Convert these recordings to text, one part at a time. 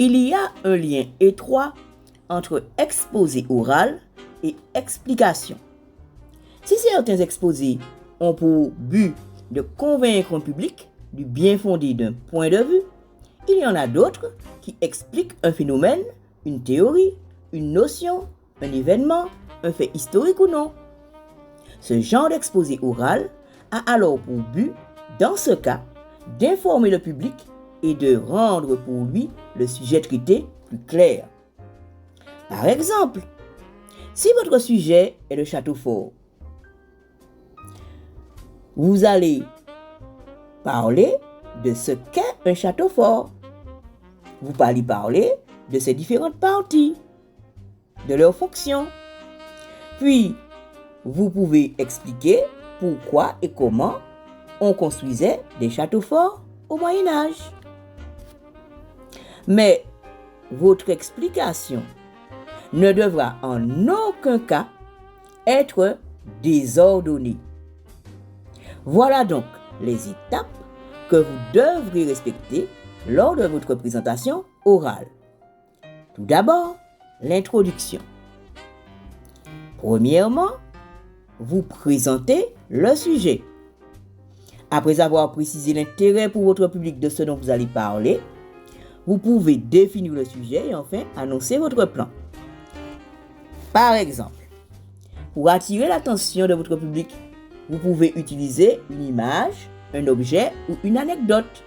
Il y a un lien étroit entre exposé oral et explication. Si certains exposés ont pour but de convaincre un public du bien fondé d'un point de vue, il y en a d'autres qui expliquent un phénomène, une théorie, une notion, un événement, un fait historique ou non. Ce genre d'exposé oral a alors pour but, dans ce cas, d'informer le public et de rendre pour lui le sujet traité plus clair. Par exemple, si votre sujet est le château fort, vous allez parler de ce qu'est un château fort. Vous allez parler de ses différentes parties, de leurs fonctions. Puis, vous pouvez expliquer pourquoi et comment on construisait des châteaux forts au Moyen Âge. Mais votre explication ne devra en aucun cas être désordonnée. Voilà donc les étapes que vous devrez respecter lors de votre présentation orale. Tout d'abord, l'introduction. Premièrement, vous présentez le sujet. Après avoir précisé l'intérêt pour votre public de ce dont vous allez parler, vous pouvez définir le sujet et enfin annoncer votre plan. Par exemple, pour attirer l'attention de votre public, vous pouvez utiliser une image, un objet ou une anecdote.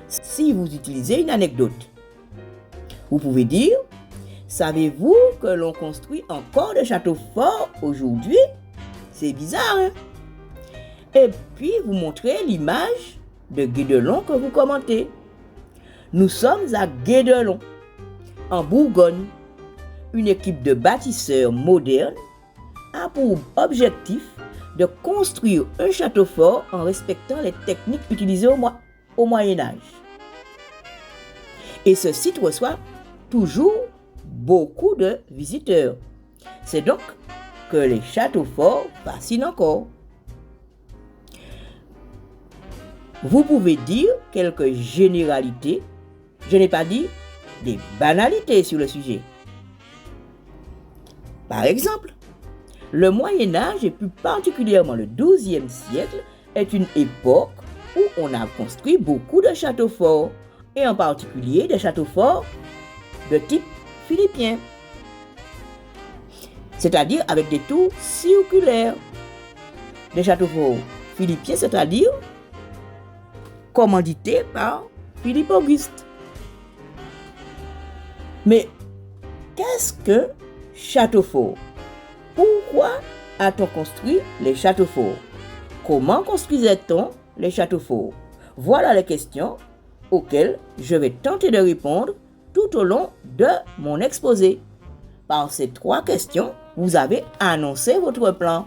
Si vous utilisez une anecdote, vous pouvez dire « Savez-vous que l'on construit encore des châteaux forts aujourd'hui? C'est bizarre, hein ?» Et puis vous montrez l'image de Guédelon que vous commentez. Nous sommes à Guédelon, en Bourgogne. Une équipe de bâtisseurs modernes a pour objectif de construire un château fort en respectant les techniques utilisées au Moyen Âge. Et ce site reçoit toujours beaucoup de visiteurs. C'est donc que les châteaux forts fascinent encore. Vous pouvez dire quelques généralités, je n'ai pas dit des banalités sur le sujet. Par exemple, le Moyen Âge et plus particulièrement le XIIe siècle est une époque où on a construit beaucoup de châteaux forts et en particulier des châteaux forts de type philippien, c'est-à-dire avec des tours circulaires. Des châteaux forts philippiens, c'est-à-dire commandités par Philippe Auguste. Mais qu'est-ce que château fort? Pourquoi a-t-on construit les châteaux forts? Comment construisait-on les châteaux forts? Voilà les questions auxquelles je vais tenter de répondre tout au long de mon exposé. Par ces 3 questions, vous avez annoncé votre plan.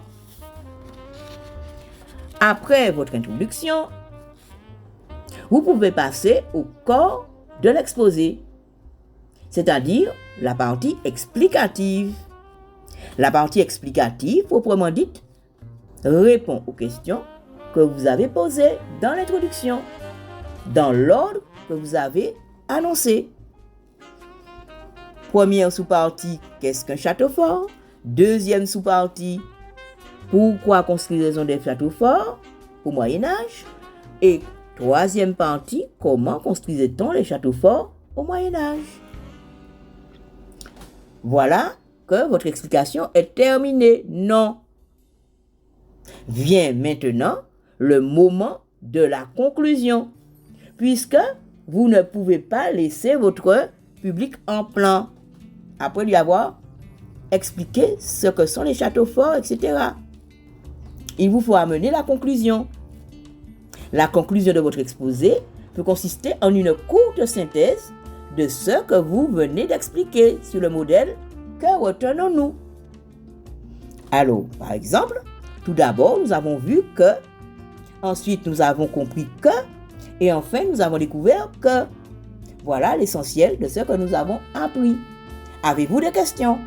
Après votre introduction, vous pouvez passer au corps de l'exposé, c'est-à-dire la partie explicative. La partie explicative, proprement dite, répond aux questions que vous avez posées dans l'introduction, dans l'ordre que vous avez annoncé. Première sous-partie, qu'est-ce qu'un château fort? Deuxième sous-partie, pourquoi construisons des châteaux forts au Moyen-Âge? Et troisième partie, comment construisait-on les châteaux forts au Moyen-Âge? Voilà que votre explication est terminée. Non. Vient maintenant le moment de la conclusion, puisque vous ne pouvez pas laisser votre public en plan après lui avoir expliqué ce que sont les châteaux forts, etc. Il vous faut amener la conclusion. La conclusion de votre exposé peut consister en une courte synthèse de ce que vous venez d'expliquer sur le modèle que retenons-nous. Alors, par exemple, tout d'abord, nous avons vu que, ensuite nous avons compris que, et enfin nous avons découvert que. Voilà l'essentiel de ce que nous avons appris. Avez-vous des questions?